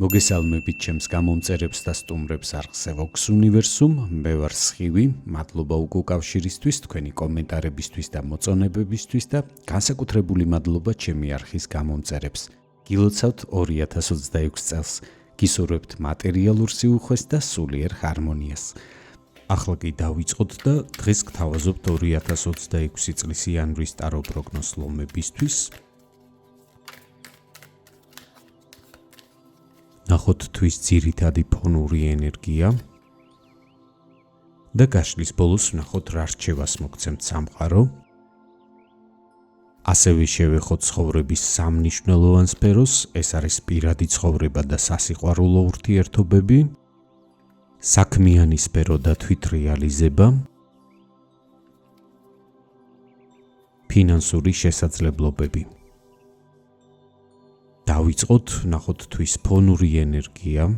მოგესალმებით ჩემს გამომწერებს და სტუმრებს არხზე Vox Universum. მე ვარ სხივი, მადლობა უკავშირისთვის, თქვენი კომენტარებისთვის და მოწონებებისთვის და განსაკუთრებული მადლობა ჩემი არხის გამომწერებს. გილოცავთ 2026 წელს, გისურვებთ მატერიალურ სიუხვეს და სულიერ ჰარმონიას. ახლა კი დავიწყოთ და დღეს გთავაზობთ 2026 წლის იანვრის ტარო პროგნოზ ლომებისთვის. ნახოთ თვის ძირითადი ფონური ენერგია და გაშლის ბოლოს ნახოთ რა რჩევას მოგცემთ სამყარო. ასევე შევეხოთ ცხოვრების სამ მნიშვნელოვან სფეროს, ეს არის პირადი ცხოვრება და სასიყვარულო ურთიერთობები, საქმიანი სფერო და თვითრეალიზება, ფინანსური შესაძლებლობები. დავიწყოთ, ნახოთ თვის ფონური ენერგია,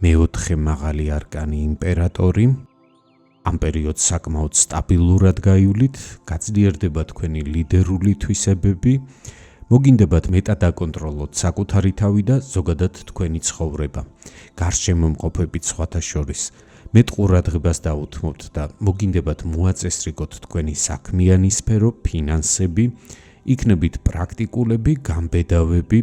მეოთხე მაღალი არკანი იმპერატორი. ამ პერიოდს საკმაოდ სტაბილურად გაივლით, გაძლიერდება თქვენი ლიდერული თვისებები, მოგინდებათ მეტად აკონტროლოთ საკუთარი თავი და ზოგადად თქვენი ცხოვრება. გარშემო მყოფებით სხვათა შორის მეტ ყურადღებას დაუთმობთ და მოგინდებათ მოაწესრიგოთ თქვენი საქმიანი სფერო, ფინანსები, იქნებით პრაქტიკულები, გამბედავები,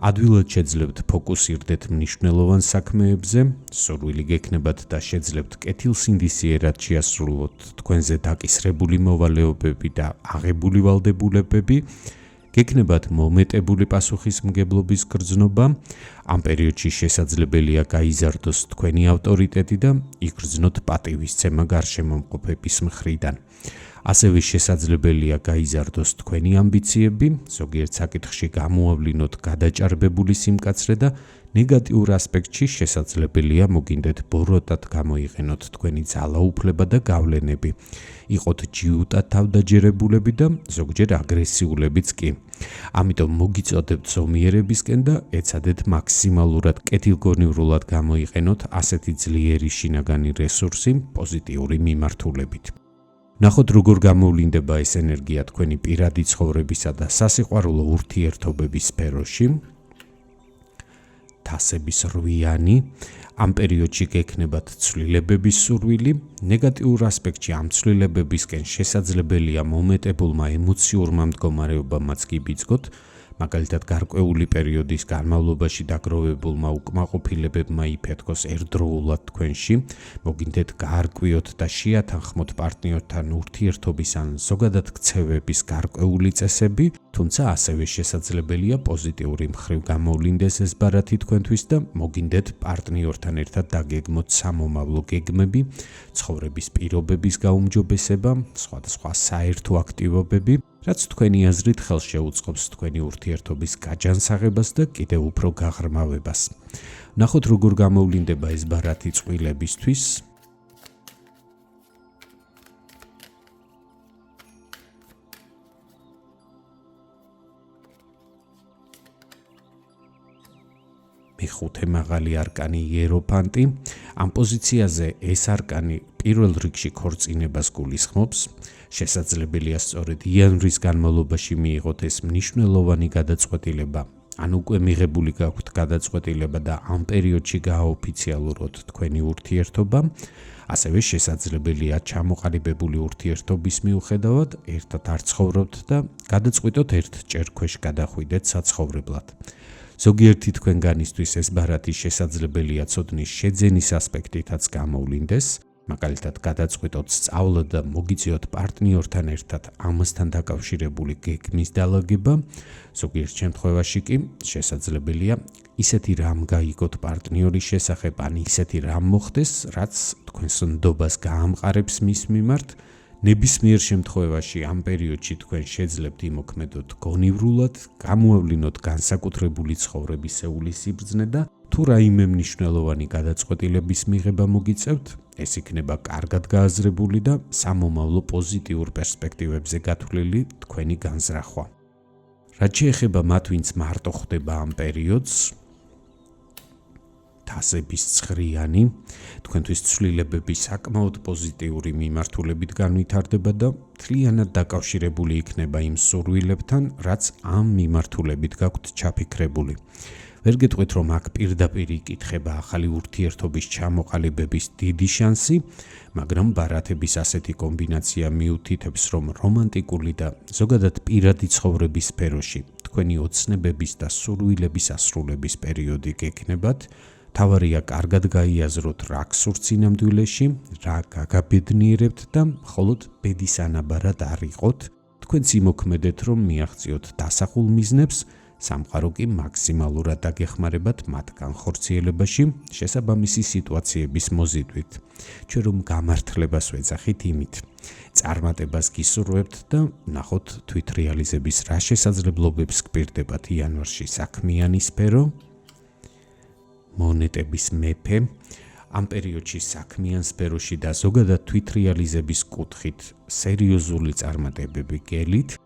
ადვილად შეძლებთ ფოკუსირდეთ მნიშვნელოვან საქმეებზე, სურვილი გექნებათ და შეძლებთ კეთილსინდისიერად შეასრულოთ თქვენზე დაკისრებული მოვალეობები და აღებული ვალდებულებები, გექნებათ მომეტებული პასუხისმგებლობის გრძნობა. ამ პერიოდში შესაძლებელია გაიზარდოს თქვენი ავტორიტეტი და იგრძნოთ პატივისცემა გარშემო მყოფების მხრიდან. ასევე შესაძლებელია გაიზარდოს თქვენი ამბიციები, ზოგიერთ საკითხში გამოავლინოთ გადაჭარბებული სიმკაცრე და ნეგატიურ ასპექტში შესაძლებელია მოგინდეთ ბოროტად გამოიყენოთ თქვენი ძალაუფლება და გავლენები. იყოთ ჯიუტად თავდაჯერებულები და ზოგჯერ აგრესიულებიც კი. ამიტომ მოგიწოდებთ ზომიერებისკენ და ეცადეთ მაქსიმალურად კეთილგონივრულად გამოიყენოთ ასეთი ძლიერი შინაგანი რესურსი პოზიტიური მიმართულებით. ნახოთ როგორ გამოვლინდება ეს ენერგია თქვენი პირადი ცხოვრებისა და სასიყვარულო ურთიერთობების სფეროში. თასების 8-იანი, ამ პერიოდში გექნებათ ცვლილებების სურვილი, ნეგატიურ ასპექტში ამ ცვლილებებისკენ შესაძლებელია მომეტებულმა ემოციურმა მდგომარეობამაც კი ბიძგოთ, მაგალითად გარკვეული პერიოდის განმავლობაში დაგროვებულმა უკმაყოფილებებმა იფეთქოს ერთდროულად თქვენში, მოგინდეთ გაარკვიოთ და შეათანხმოთ პარტნიორთან ურთიერთობის ან ზოგადად ქცევების გარკვეული წესები, თუმცა ასევე შესაძლებელია პოზიტიური მხრივ გამოვლინდეს ეს ბარათი თქვენთვის და მოგინდეთ პარტნიორთან ერთად დაგეგმოთ სამომავლო გეგმები, ცხოვრების პირობების გაუმჯობესება, სხვადასხვა საერთო აქტივობები, რაც თქვენი აზრით ხელს შეუწყობს თქვენი ურთიერთობის გაჯანსაღებას და კიდევ უფრო გაღრმავებას. ნახოთ როგორ გამოვლინდება ეს ბარათი წყვილებისთვის. მეხუთე მაღალი არკანი იეროფანტი. ამ პოზიციაზე ეს არკანი პირველ რიგში ქორწინებას გულისხმობს. შესაძლებელია სწორედ იანვრის განმავლობაში მიიღოთ ეს მნიშვნელოვანი გადაწყვეტილება, ან უკვე მიღებული გაქვთ გადაწყვეტილება და ამ პერიოდში გააოფიციალუროთ თქვენი ურთიერთობა. ასევე შესაძლებელია ჩამოყალიბებული ურთიერთობის მიუხედავად ერთად არ ცხოვრობთ და გადაწყვიტოთ ერთ ჭერქვეშ გადახვიდეთ საცხოვრებლად. ზოგიერთი თქვენგანისთვის ეს ბარათი შესაძლებელია ცოდნის შეძენის ასპექტითაც გამოვლინდეს, მაგალითად გადაწყვიტოთ სწავლა და მოგიწიოთ პარტნიორთან ერთად ამასთან დაკავშირებული გეგმის დალაგება, ზოგიერთ შემთხვევაში კი შესაძლებელია ისეთი რამ გაიგოთ პარტნიორის შესახებ, ან ისეთი რამ მოხდეს, რაც თქვენს ნდობას გაამყარებს მის მიმართ. ნებისმიერ შემთხვევაში ამ პერიოდში თქვენ შეძლებთ იმოქმედოთ გონივრულად, გამოავლინოთ განსაკუთრებული ცხოვრებისეული სიბრძნე და თუ რაიმე მნიშვნელოვანი გადაწყვეტილების მიღება მოგიწევთ, ეს იქნება კარგად გააზრებული და სამომავლო პოზიტიურ პერსპექტივებზე გათვლილი თქვენი განზრახვა. რაც შეეხება მათ, ვინც მარტო ხდება ამ პერიოდს, თასების 9-იანი, თქვენთვის ცვლილებები საკმაოდ პოზიტიური მიმართულებით განვითარდება და მთლიანად დაკავშირებული იქნება იმ სურვილებთან, რაც ამ მიმართულებით გაქვთ ჩაფიქრებული. ვერ გეტყვით, რომ აქ პირდაპირ იკითხება ახალი ურთიერთობის ჩამოყალიბების დიდი შანსი, მაგრამ ბარათების ასეთი კომბინაცია მიუთითებს, რომ რომანტიკული და ზოგადად პირადი ცხოვრების სფეროში თქვენი ოცნებების და სურვილების ასრულების პერიოდი გექნებათ. თავარია კარგად გაიაზროთ, რა გსურთ სინამდვილეში, რა გაგაბედნიერებთ და მხოლოდ ბედის ანაბარად არ იყოთ. თქვენც იმოქმედეთ, რომ მიაღწიოთ დასახულ მიზნებს, სამყარო კი მაქსიმალურად დაგეხმარებათ მათ განხორციელებაში შესაბამისი სიტუაციების მოზიდვით. ჩვენ რომ გამართლებას ვეძახით იმით, წარმატებას გისურვებთ და ნახოთ თვითრეალიზების რა შესაძლებლობებს გპირდებათ იანვარში საქმიანი სფერო, მონეტების მეფე, ამ პერიოდში საქმიან სფეროში და ზოგადად თვითრეალიზების კუთხით სერიოზული წარმატებები გელით,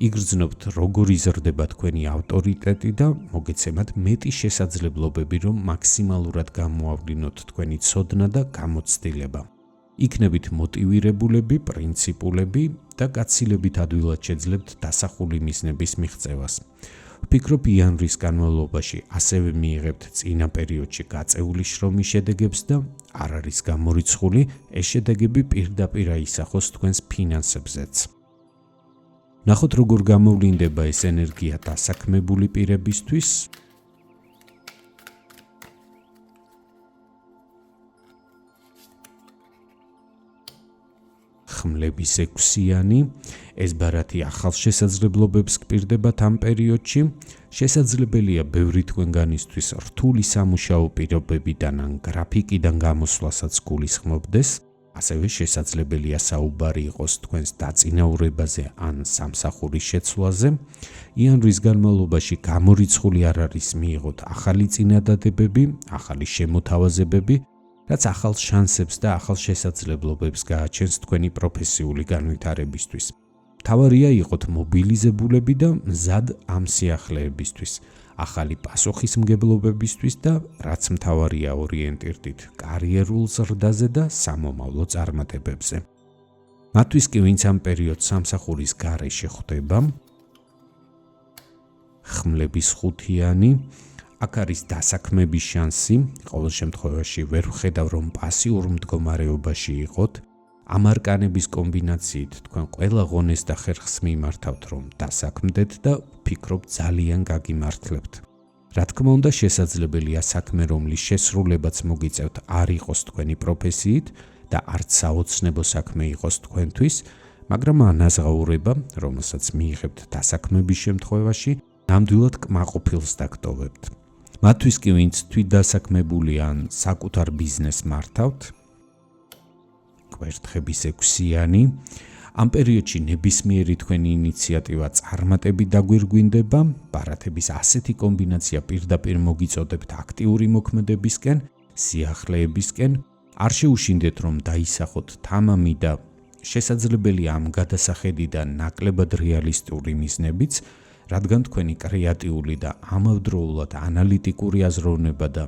იგრძნობთ როგორ იზრდება თქვენი ავტორიტეტი და მოგეცემათ მეტი შესაძლებლობები, რომ მაქსიმალურად გამოავლინოთ თქვენი ცოდნა და გამოცდილება. იქნებით მოტივირებულები, პრინციპულები და გაცილებით ადვილად შეძლებთ დასახული მიზნების მიღწევას. ვფიქრობ, იანვრის განმავლობაში ასევე მიიღებთ წინა პერიოდში გაწეული შრომის შედეგებს და არ არის გამორიცხული ეს შედეგები პირდაპირ აისახოს თქვენს ფინანსებზეც. ნახოთ როგორ გამოვლინდება ეს ენერგია დასაქმებული პირებისთვის. ხმლების 6-იანი, ეს ბარათი ახალ შესაძლებლობებს გპირდებათ ამ პერიოდში. შესაძლებელია ბევრი თქვენგანისთვის რთული სამუშაო პირობებიდან ან გრაფიკიდან გამოსვლასაც გულისხმობდეს. ასევე შესაძლებელია საუბარი იყოს თქვენს დაწინაურებაზე ან სამსახურის შეცვლაზე. იანვრის განმავლობაში გამორიცხული არ არის მიიღოთ ახალი წინადადებები, ახალი შემოთავაზებები, რაც ახალ შანსებს და ახალ შესაძლებლობებს გააჩენს თქვენი პროფესიული განვითარებისთვის. თავარია იყოთ მობილიზებულები და მზად ამ სიახლეებისთვის, ახალი პასუხისმგებლობებისთვის და რაც მთავარია ორიენტირდით კარიერულ ზრდაზე და სამომავლო წარმატებებზე. მათთვის კი ვინც ამ პერიოდს სამსახურის გარეშე ხვდება, ხმლების 5-იანი, აქ არის დასაქმების შანსი, ყოველ შემთხვევაში ვერ ვხედავ, რომ პასიურ მდგომარეობაში იყოთ. ამ არკანების კომბინაციით თქვენ ყველა ღონეს და ხერხს მიმართავთ, რომ დასაქმდეთ და ვფიქრობ ძალიან გაგიმართლებთ. რა თქმა უნდა, შესაძლებელია საქმე, რომლის შესრულებაც მოგიწევთ, არ იყოს თქვენი პროფესიით და არც საოცნებო საქმე იყოს თქვენთვის, მაგრამ ანაზღაურება, რომელსაც მიიღებთ დასაქმების შემთხვევაში, ნამდვილად კმაყოფილს დაგტოვებთ. მათთვის კი ვინც თვითდასაქმებული ან საკუთარ ბიზნესს მართავთ, კვერთხების 6-იანი, ამ პერიოდში ნებისმიერი თქვენი ინიციატივა წარმატებით დაგვირგვინდება, ბარათების ასეთი კომბინაცია პირდაპირ მოგიწოდებთ აქტიური მოქმედებისკენ, სიახლეებისკენ, არ შეუშინდეთ, რომ დაისახოთ თამამი და შესაძლებელია ამ გადასახედიდან ნაკლებად რეალისტური მიზნებიც, რადგან თქვენი კრეატიული და ამავდროულად ანალიტიკური აზროვნება და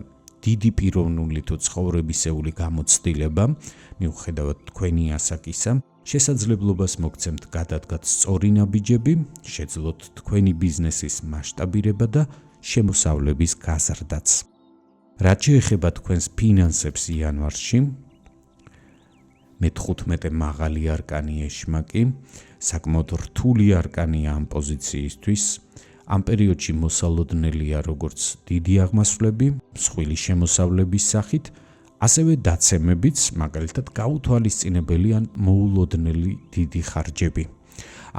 დიდი პიროვნული თუ ცხოვრებისეული გამოცდილება, მიუხედავად თქვენი ასაკისა, შესაძლებლობას მოგცემთ გადადგათ სწორი ნაბიჯები, შეძლოთ თქვენი ბიზნესის მასშტაბირება და შემოსავლების გაზრდაც. რაც შეეხება თქვენს ფინანსებს იანვარში, მე-15 მაღალი არკანი ეშმაკი, საკმაოდ რთული არკანია ამ პოზიციისთვის. ამ პერიოდში მოსალოდნელია როგორც დიდი აღმასვლები, მსხვილი შემოსავლების სახით, ასევე დაცემებიც, მაგალითად გაუთვალისწინებელი ან მოულოდნელი დიდი ხარჯები.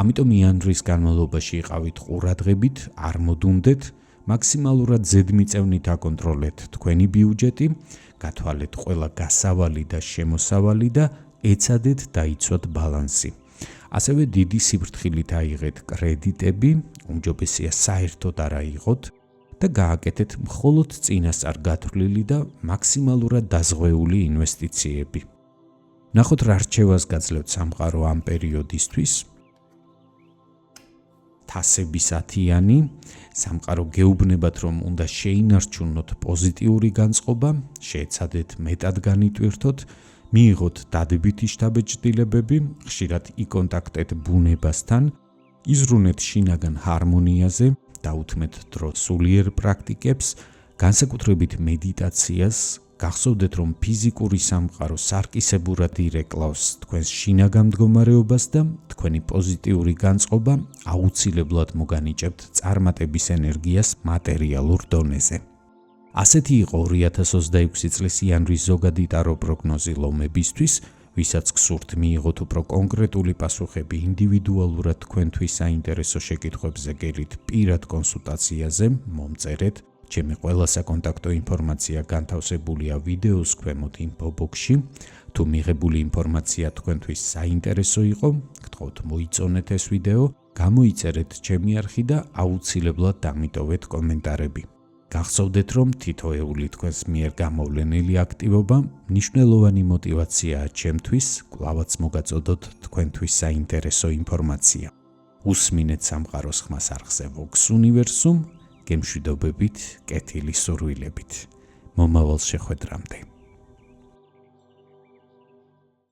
ამიტომ იანვრის განმავლობაში იყავით ყურადღებით, არ მოდუნდეთ, მაქსიმალურად ზედმიწევნით აკონტროლეთ თქვენი ბიუჯეტი, გათვალეთ ყველა გასავალი და შემოსავალი და ეცადეთ დაიცვათ ბალანსი. ასევე დიდი სიფრთხილით აიღეთ კრედიტები, უმჯობესია საერთოდ არ აიღოთ და გააკეთეთ მხოლოდ წინასწარ გათვლილი და მაქსიმალურად დაზღვეული ინვესტიციები. ნახოთ რა რჩევას გაძლევთ სამყარო ამ პერიოდისთვის. თასების 10-იანი, სამყარო გეუბნებათ, რომ უნდა შეინარჩუნოთ პოზიტიური განწყობა, შეეცადეთ მეტად განიტვირთოთ, მიიღოთ დადებითი შთაბეჭდილებები, ხშირად იკონტაქტეთ ბუნებასთან, იზრუნეთ შინაგან ჰარმონიაზე, დაუთმეთ დრო სულიერ პრაქტიკებს, განსაკუთრებით მედიტაციას, გახსოვდეთ, რომ ფიზიკური სამყარო სარკისებურად ირეკლავს თქვენს შინაგან მდგომარეობას და თქვენი პოზიტიური განწყობა აუცილებლად მოგანიჭებთ წარმატების ენერგიას მატერიალურ დონეზე. ასეთი იყო 2026 წლის იანვრის ზოგადი ტარო პროგნოზი ლომებისთვის, ვისაც გსურთ მიიღოთ უფრო კონკრეტული პასუხები ინდივიდუალურად თქვენთვის საინტერესო შეკითხვებზე გელით პირად კონსულტაციაზე, მომწერეთ. ჩემი ყველა საკონტაქტო ინფორმაცია განთავსებულია ვიდეოს ქვემოთ info box-ში. თუ მიღებული ინფორმაცია თქვენთვის საინტერესო იყო, გთხოვთ მოიწონეთ ეს ვიდეო, გამოიწერეთ ჩემი არხი და აუცილებლად დამიტოვეთ კომენტარები. გახსოვდეთ, რომ თითოეული თქვენს მიერ გამოვლენილი აქტივობა მნიშვნელოვანი მოტივაციაა ჩემთვის, კვლავაც მოგაწოდოთ თქვენთვის საინტერესო ინფორმაცია. უსმინეთ სამყაროს ხმას არხზე Vox Universum, გემშვიდობებით, კეთილი სურვილებით. მომავალ შეხვედრამდე.